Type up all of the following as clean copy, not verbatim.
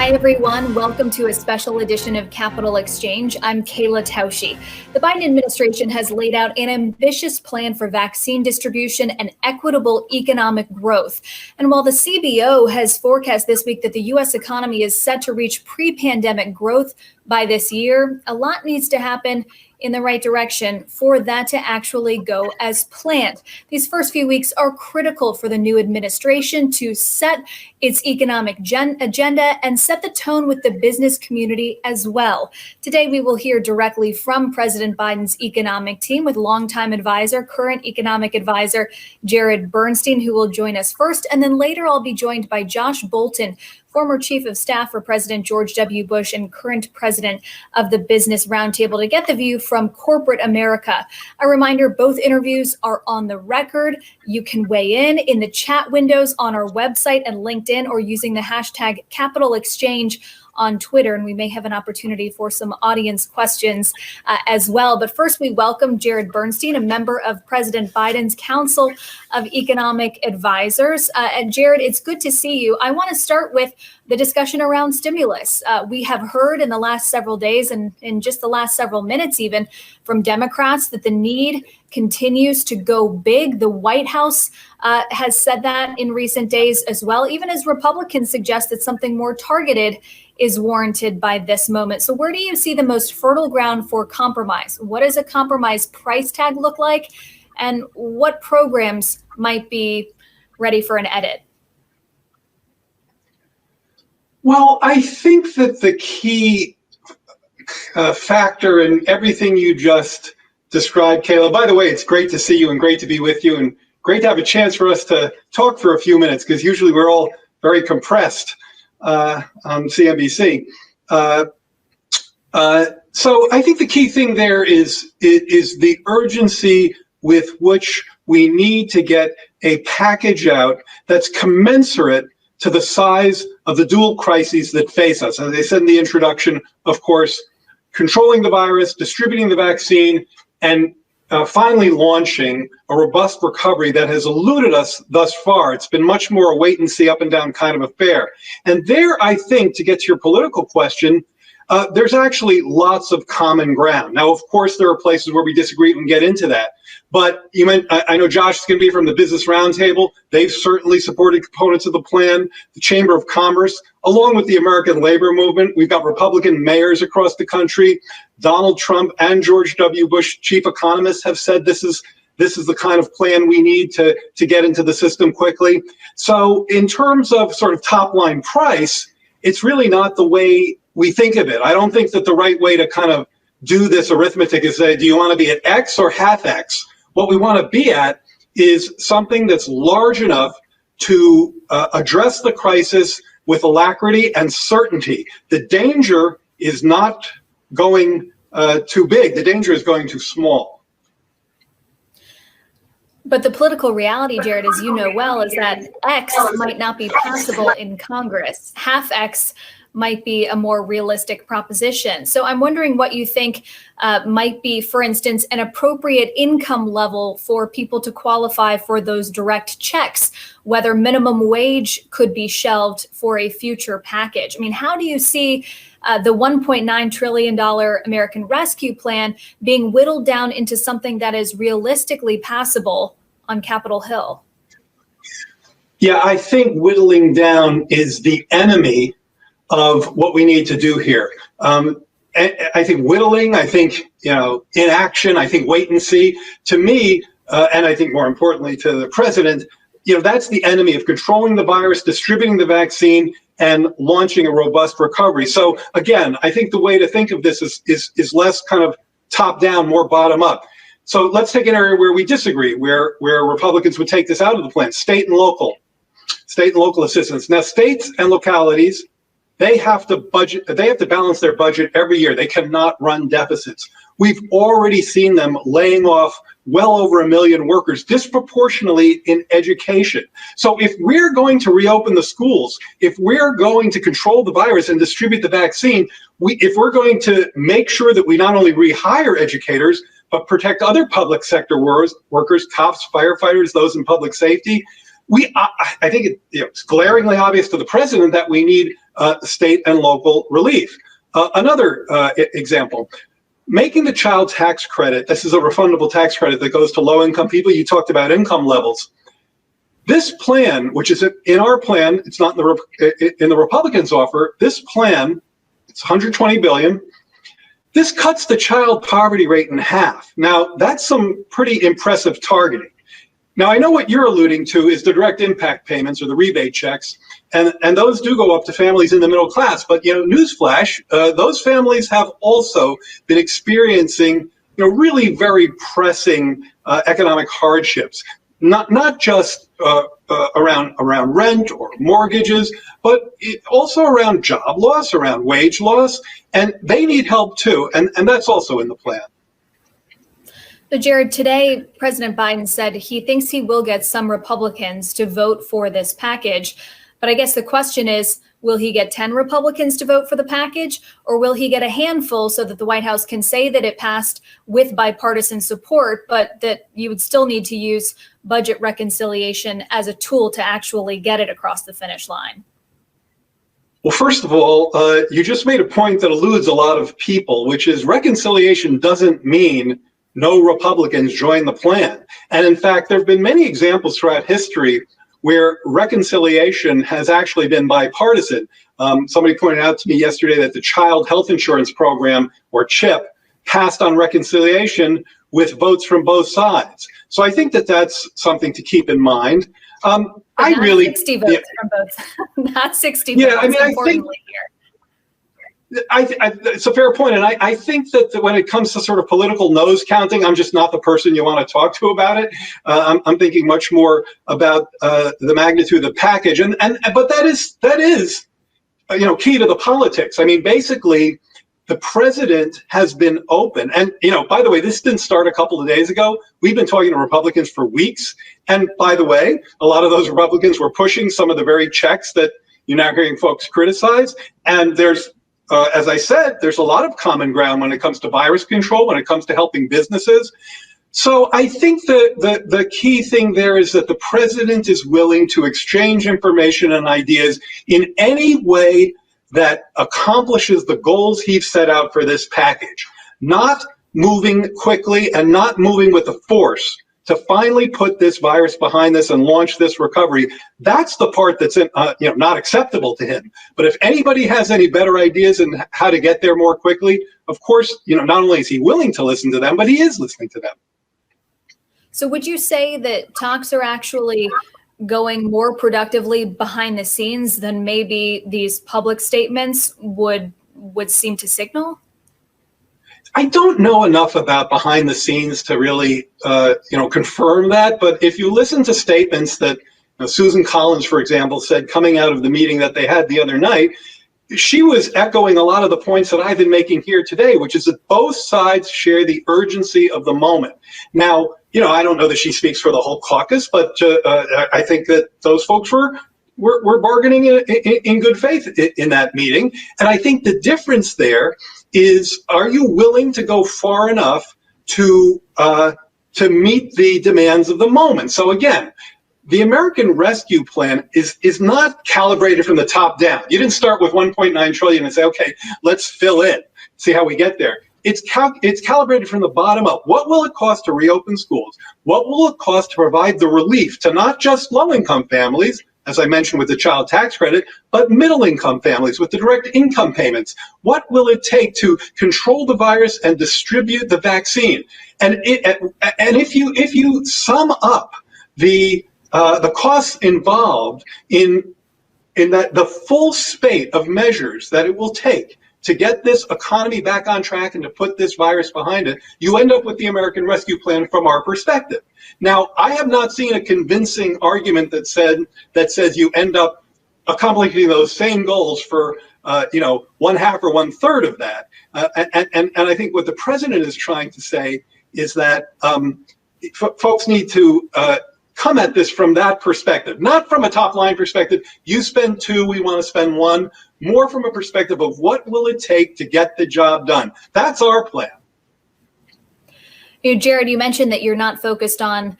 Hi, everyone. Welcome to a special edition of Capital Exchange. I'm Kayla Tausche. The Biden administration has laid out an ambitious plan for vaccine distribution and equitable economic growth. And while the CBO has forecast this week that the U.S. economy is set to reach pre-pandemic growth by this year, a lot needs to happen in the right direction for that to actually go as planned. These first few weeks are critical for the new administration to set its economic agenda and set the tone with the business community as well. Today, we will hear directly from President Biden's economic team with longtime advisor, current economic advisor, Jared Bernstein, who will join us first. And then later, I'll be joined by Josh Bolten, former chief of staff for President George W. Bush and current president of the Business Roundtable, to get the view from corporate America. A reminder, both interviews are on the record. You can weigh in the chat windows on our website and LinkedIn, or using the hashtag Capital Exchange on Twitter, and we may have an opportunity for some audience questions as well. But first, we welcome Jared Bernstein, a member of President Biden's Council of Economic Advisors. And Jared, it's good to see you. I want to start with the discussion around stimulus. We have heard in the last several days and in just the last several minutes even from Democrats that the need continues to go big. The White House has said that in recent days as well, even as Republicans suggest that something more targeted is warranted by this moment. So where do you see the most fertile ground for compromise? What does a compromise price tag look like? And what programs might be ready for an edit? Well, I think that the key factor in everything you just described, Kayla, by the way, it's great to see you and great to be with you and great to have a chance for us to talk for a few minutes, because usually we're all very compressed on CNBC. So I think the key thing there is the urgency with which we need to get a package out that's commensurate to the size of the dual crises that face us. As I said in the introduction, of course, controlling the virus, distributing the vaccine, and finally launching a robust recovery that has eluded us thus far. It's been much more a wait and see, up and down kind of affair. And there, I think, to get to your political question, there's actually lots of common ground. Now, of course, there are places where we disagree and get into that. But I know Josh is going to be from the Business Roundtable. They've certainly supported components of the plan. The Chamber of Commerce, along with the American Labor Movement. We've got Republican mayors across the country. Donald Trump and George W. Bush, chief economists, have said this is the kind of plan we need to get into the system quickly. So in terms of sort of top line price, it's really not the way we think of it. I don't think that the right way to kind of do this arithmetic is say, do you want to be at X or half X? What we want to be at is something that's large enough to address the crisis with alacrity and certainty. The danger is not going too big. The danger is going too small. But the political reality, Jared, as you know well, is that X might not be possible in Congress. Half X might be a more realistic proposition. So I'm wondering what you think might be, for instance, an appropriate income level for people to qualify for those direct checks, whether minimum wage could be shelved for a future package. I mean, how do you see the $1.9 trillion American Rescue Plan being whittled down into something that is realistically passable on Capitol Hill? Yeah, I think whittling down is the enemy of what we need to do here. I think whittling, I think, inaction, I think wait and see. To me, and I think more importantly to the president, that's the enemy of controlling the virus, distributing the vaccine, and launching a robust recovery. So again, I think the way to think of this is less kind of top down, more bottom up. So let's take an area where we disagree, where Republicans would take this out of the plan: state and local assistance. Now, states and localities, they have to balance their budget every year. They cannot run deficits. We've already seen them laying off well over 1 million workers, disproportionately in education. So if we're going to reopen the schools, if we're going to control the virus and distribute the vaccine, if we're going to make sure that we not only rehire educators, but protect other public sector workers, cops, firefighters, those in public safety, I think it's glaringly obvious to the president that we need state and local relief. Another example, making the child tax credit, this is a refundable tax credit that goes to low-income people. You talked about income levels. This plan, which is in our plan, it's not in the Republicans' offer, this plan, it's $120 billion. This cuts the child poverty rate in half. Now, that's some pretty impressive targeting. Now, I know what you're alluding to is the direct impact payments or the rebate checks, and those do go up to families in the middle class. But, newsflash, those families have also been experiencing, really very pressing economic hardships. Not just around rent or mortgages, but also around job loss, around wage loss, and they need help too, and that's also in the plan. So Jared, today President Biden said he thinks he will get some Republicans to vote for this package, but I guess the question is, will he get 10 Republicans to vote for the package, or will he get a handful so that the White House can say that it passed with bipartisan support, but that you would still need to use budget reconciliation as a tool to actually get it across the finish line? Well, first of all, you just made a point that eludes a lot of people, which is reconciliation doesn't mean no Republicans join the plan. And in fact, there have been many examples throughout history where reconciliation has actually been bipartisan. Somebody pointed out to me yesterday that the Child Health Insurance Program, or CHIP, passed on reconciliation with votes from both sides. So I think that that's something to keep in mind. I really 60 votes from both. Not 60 yeah, votes. I mean, I think it's a fair point, and I think that when it comes to sort of political nose counting, I'm just not the person you want to talk to about it. I'm thinking much more about the magnitude of the package, but that is key to the politics. I mean, basically, the president has been open, and by the way, this didn't start a couple of days ago. We've been talking to Republicans for weeks, and by the way, a lot of those Republicans were pushing some of the very checks that you're now hearing folks criticize, and there's as I said, there's a lot of common ground when it comes to virus control, when it comes to helping businesses. So I think the key thing there is that the president is willing to exchange information and ideas in any way that accomplishes the goals he's set out for this package, not moving quickly and not moving with the force to finally put this virus behind us and launch this recovery. That's the part that's not acceptable to him. But if anybody has any better ideas on how to get there more quickly, of course, not only is he willing to listen to them, but he is listening to them. So would you say that talks are actually going more productively behind the scenes than maybe these public statements would seem to signal? I don't know enough about behind the scenes to really, confirm that. But if you listen to statements that Susan Collins, for example, said coming out of the meeting that they had the other night, she was echoing a lot of the points that I've been making here today, which is that both sides share the urgency of the moment. Now, I don't know that she speaks for the whole caucus, but I think that those folks were bargaining in good faith in that meeting. And I think the difference there is, are you willing to go far enough to meet the demands of the moment? So again, the American Rescue Plan is not calibrated from the top down. You didn't start with 1.9 trillion and say, okay, let's fill in, see how we get there. It's calibrated from the bottom up. What will it cost to reopen schools? What will it cost to provide the relief to not just low-income families, as I mentioned with the child tax credit, but middle-income families with the direct income payments? What will it take to control the virus and distribute the vaccine? And if you sum up the costs involved in that, the full spate of measures that it will take to get this economy back on track and to put this virus behind it, you end up with the American Rescue Plan from our perspective. Now, I have not seen a convincing argument that says you end up accomplishing those same goals for one half or one third of that. And I think what the president is trying to say is that folks need to come at this from that perspective, not from a top line perspective. You spend 2, we want to spend 1. More from a perspective of what will it take to get the job done. That's our plan. Jared, you mentioned that you're not focused on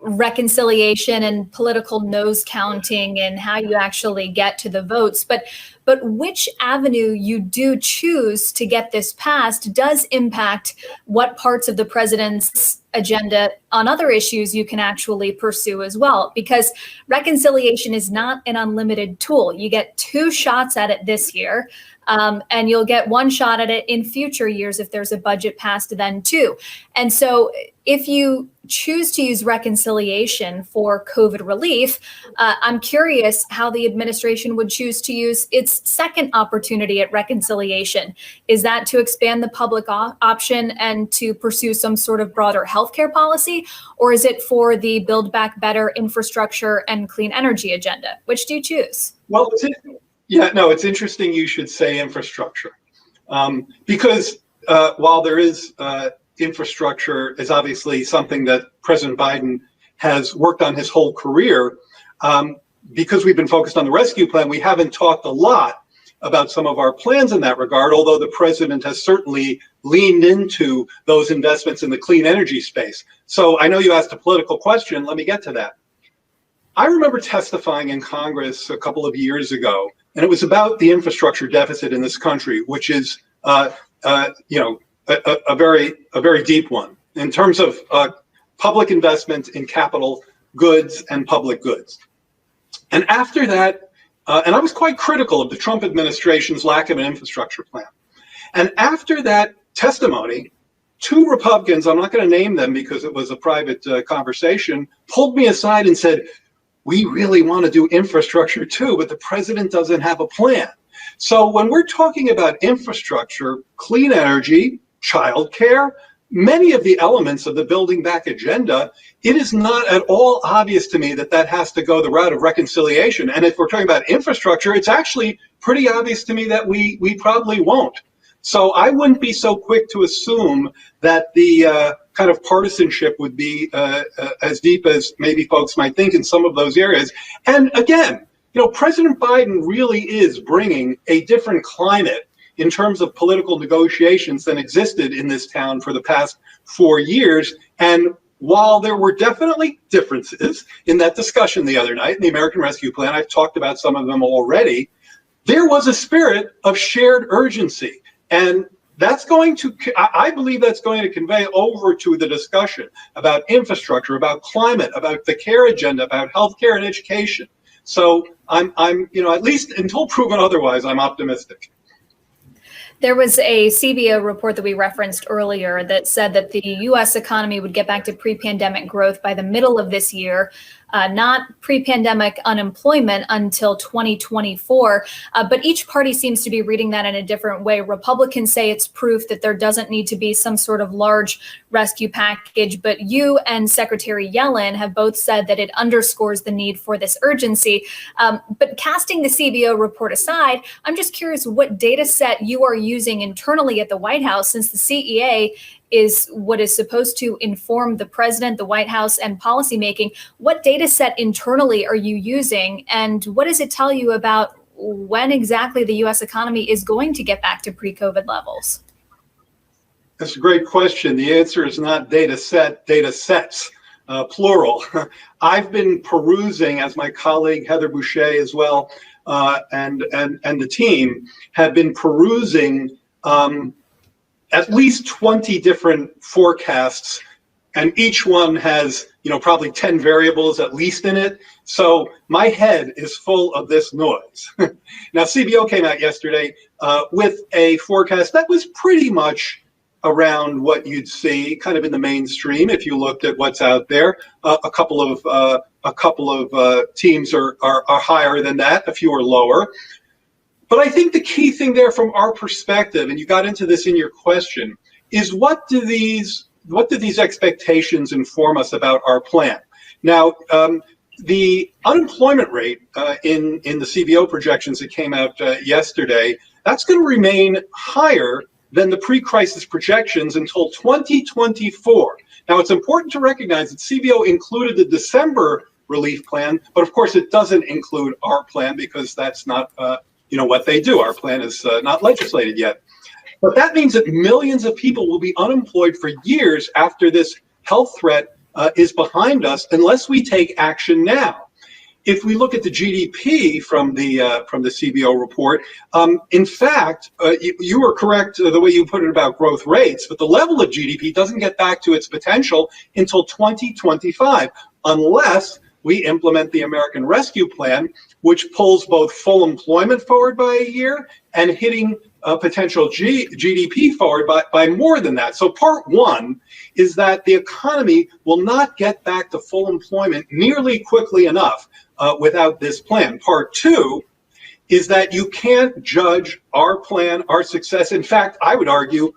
reconciliation and political nose counting and how you actually get to the votes. But which avenue you do choose to get this passed does impact what parts of the president's agenda on other issues you can actually pursue as well, because reconciliation is not an unlimited tool. You get 2 shots at it this year. And you'll get 1 shot at it in future years if there's a budget passed then too. And so if you choose to use reconciliation for COVID relief, I'm curious how the administration would choose to use its second opportunity at reconciliation. Is that to expand the public option and to pursue some sort of broader healthcare policy? Or is it for the Build Back Better infrastructure and clean energy agenda? Which do you choose? Well, it's interesting you should say infrastructure, because while there is infrastructure is obviously something that President Biden has worked on his whole career, because we've been focused on the rescue plan, we haven't talked a lot about some of our plans in that regard, although the president has certainly leaned into those investments in the clean energy space. So I know you asked a political question. Let me get to that. I remember testifying in Congress a couple of years ago, and it was about the infrastructure deficit in this country, which is, a very deep one in terms of public investment in capital goods and public goods. And after that, and I was quite critical of the Trump administration's lack of an infrastructure plan. And after that testimony, 2 Republicans, I'm not going to name them because it was a private conversation, pulled me aside and said, we really want to do infrastructure too, but the president doesn't have a plan. So when we're talking about infrastructure, clean energy, childcare, many of the elements of the Building Back agenda, it is not at all obvious to me that has to go the route of reconciliation. And if we're talking about infrastructure, it's actually pretty obvious to me that we probably won't. So I wouldn't be so quick to assume that the kind of partisanship would be as deep as maybe folks might think in some of those areas. And again, President Biden really is bringing a different climate in terms of political negotiations than existed in this town for the past 4 years. And while there were definitely differences in that discussion the other night in the American Rescue Plan, I've talked about some of them already, there was a spirit of shared urgency. And I believe that's going to convey over to the discussion about infrastructure, about climate, about the care agenda, about healthcare and education. So I'm at least until proven otherwise, I'm optimistic. There was a CBO report that we referenced earlier that said that the U.S. economy would get back to pre-pandemic growth by the middle of this year, not pre-pandemic unemployment until 2024. But each party seems to be reading that in a different way. Republicans say it's proof that there doesn't need to be some sort of large rescue package. But you and Secretary Yellen have both said that it underscores the need for this urgency. But casting the CBO report aside, I'm just curious what data set you are using internally at the White House, since the CEA is what is supposed to inform the president, the White House, and policymaking. What data set internally are you using, and what does it tell you about when exactly the U.S. economy is going to get back to pre-COVID levels? That's a great question. The answer is not data set, data sets, plural. I've been perusing, as my colleague Heather Boucher as well, and the team have been perusing at least 20 different forecasts, and each one has, probably 10 variables at least in it. So my head is full of this noise. Now, CBO came out yesterday with a forecast that was pretty much around what you'd see kind of in the mainstream if you looked at what's out there. A couple of teams are higher than that, a few are lower. But I think the key thing there from our perspective, and you got into this in your question, is what do these expectations inform us about our plan? Now, the unemployment rate in the CBO projections that came out yesterday, that's going to remain higher than the pre-crisis projections until 2024. Now, it's important to recognize that CBO included the December relief plan, but of course it doesn't include our plan because that's not what they do. Our plan is not legislated yet. But that means that millions of people will be unemployed for years after this health threat is behind us unless we take action now. If we look at the GDP from the CBO report, in fact, you were correct the way you put it about growth rates, but the level of GDP doesn't get back to its potential until 2025, unless we implement the American Rescue Plan, which pulls both full employment forward by a year and hitting potential GDP forward by more than that. So part one is that the economy will not get back to full employment nearly quickly enough without this plan. Part two is that you can't judge our plan, our success. In fact, I would argue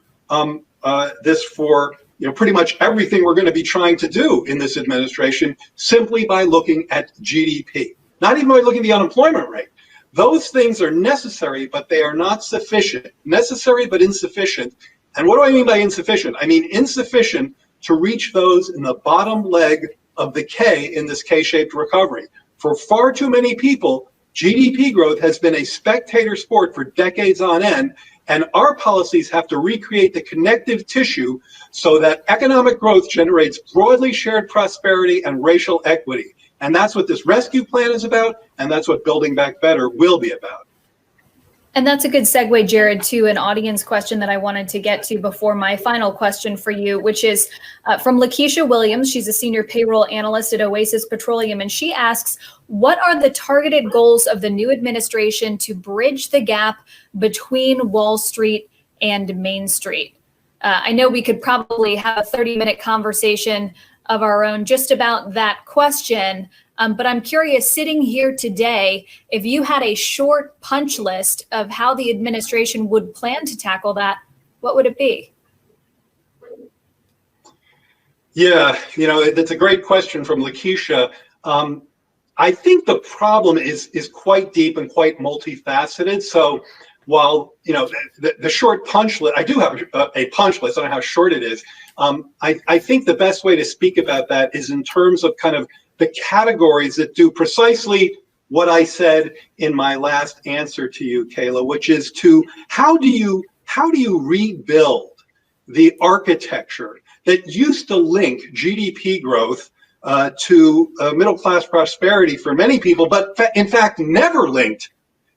this for pretty much everything we're going to be trying to do in this administration simply by looking at GDP, not even by looking at the unemployment rate. Those things are necessary, but they are not sufficient. Necessary, but insufficient. And what do I mean by insufficient? I mean insufficient to reach those in the bottom leg of the K in this K-shaped recovery. For far too many people, GDP growth has been a spectator sport for decades on end, and our policies have to recreate the connective tissue so that economic growth generates broadly shared prosperity and racial equity. And that's what this rescue plan is about, and that's what Building Back Better will be about. And that's a good segue, Jared, to an audience question that I wanted to get to before my final question for you, which is from Lakeisha Williams. She's a senior payroll analyst at Oasis Petroleum, and she asks, what are the targeted goals of the new administration to bridge the gap between Wall Street and Main Street? I know we could probably have a 30-minute conversation of our own just about that question. But I'm curious, sitting here today, if you had a short punch list of how the administration would plan to tackle that, what would it be? Yeah, that's a great question from Lakeisha. I think the problem is quite deep and quite multifaceted. So while, the short punch list, I do have a punch list, I don't know how short it is. I think the best way to speak about that is in terms of kind of the categories that do precisely what I said in my last answer to you, Kayla, which is to how do you rebuild the architecture that used to link GDP growth to middle class prosperity for many people, but in fact never linked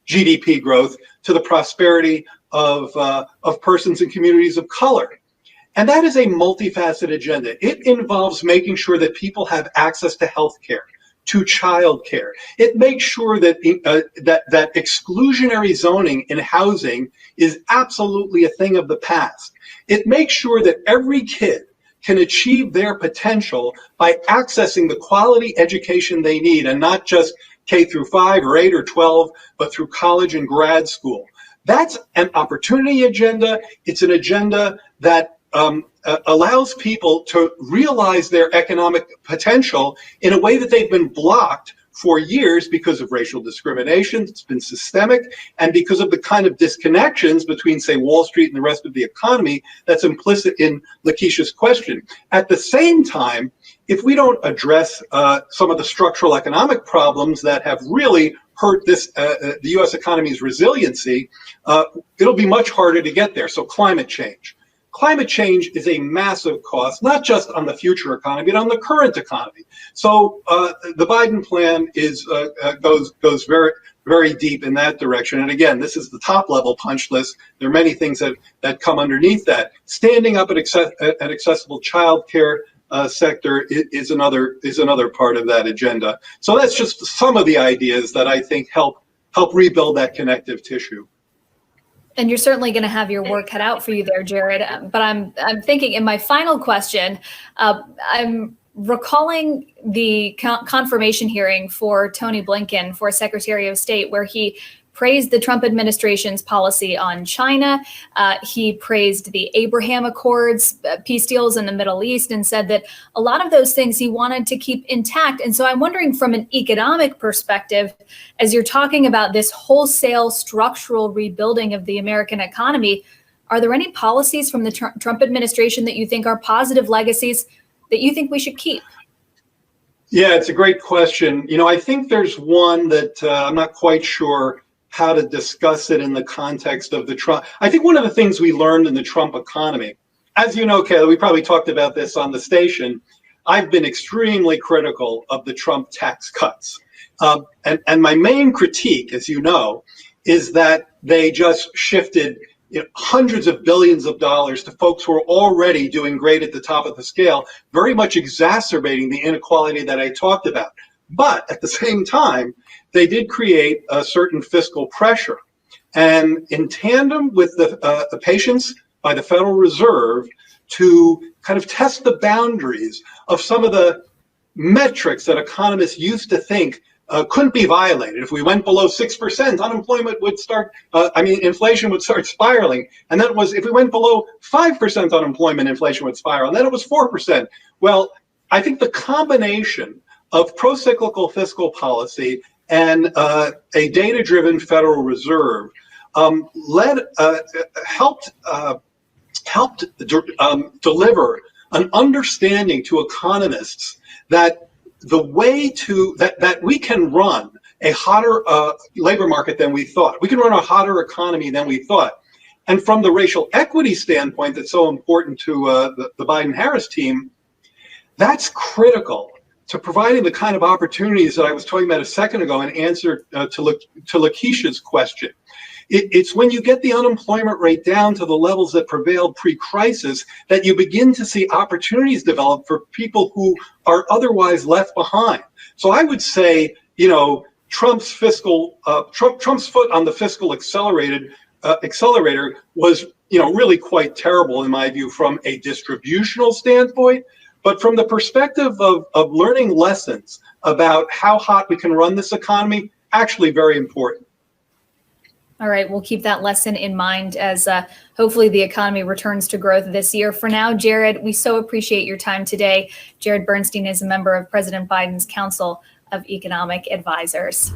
GDP growth to the prosperity of persons and communities of color. And that is a multifaceted agenda. It involves making sure that people have access to health care, to child care. It makes sure that that exclusionary zoning in housing is absolutely a thing of the past. It makes sure that every kid can achieve their potential by accessing the quality education they need, and not just K through 5 or 8 or 12, but through college and grad school. That's an opportunity agenda. It's an agenda that allows people to realize their economic potential in a way that they've been blocked for years because of racial discrimination. It's been systemic, and because of the kind of disconnections between, say, Wall Street and the rest of the economy that's implicit in Lakeisha's question. At the same time, if we don't address some of the structural economic problems that have really hurt the U.S. economy's resiliency, it'll be much harder to get there. So climate change. Climate change is a massive cost, not just on the future economy, but on the current economy. So the Biden plan goes very, very deep in that direction. And again, this is the top level punch list. There are many things that come underneath that. Standing up an accessible child care sector is another part of that agenda. So that's just some of the ideas that I think help rebuild that connective tissue. And you're certainly going to have your work cut out for you there, Jared. But I'm thinking in my final question, I'm recalling the confirmation hearing for Tony Blinken for Secretary of State, where he praised the Trump administration's policy on China. He praised the Abraham Accords, peace deals in the Middle East, and said that a lot of those things he wanted to keep intact. And so I'm wondering, from an economic perspective, as you're talking about this wholesale structural rebuilding of the American economy, are there any policies from the Trump administration that you think are positive legacies that you think we should keep? Yeah, it's a great question. I think there's one that I'm not quite sure how to discuss it in the context of the Trump. I think one of the things we learned in the Trump economy, as you know, Kayla, we probably talked about this on the station, I've been extremely critical of the Trump tax cuts. And my main critique, as you know, is that they just shifted hundreds of billions of dollars to folks who are already doing great at the top of the scale, very much exacerbating the inequality that I talked about. But at the same time, they did create a certain fiscal pressure. And in tandem with the patience by the Federal Reserve to kind of test the boundaries of some of the metrics that economists used to think couldn't be violated. If we went below 6%, unemployment would start, inflation would start spiraling. And then it was, if we went below 5% unemployment, inflation would spiral. And then it was 4%. Well, I think the combination of pro-cyclical fiscal policy and a data-driven Federal Reserve helped deliver an understanding to economists that the way that we can run a hotter labor market than we thought. We can run a hotter economy than we thought. And from the racial equity standpoint that's so important to the Biden-Harris team, that's critical to providing the kind of opportunities that I was talking about a second ago in answer to Lakeisha's question. It's when you get the unemployment rate down to the levels that prevailed pre-crisis that you begin to see opportunities develop for people who are otherwise left behind. So I would say, Trump's foot on the fiscal accelerator was, really quite terrible in my view from a distributional standpoint, but from the perspective of learning lessons about how hot we can run this economy, actually very important. All right, we'll keep that lesson in mind as hopefully the economy returns to growth this year. For now, Jared, we so appreciate your time today. Jared Bernstein is a member of President Biden's Council of Economic Advisors.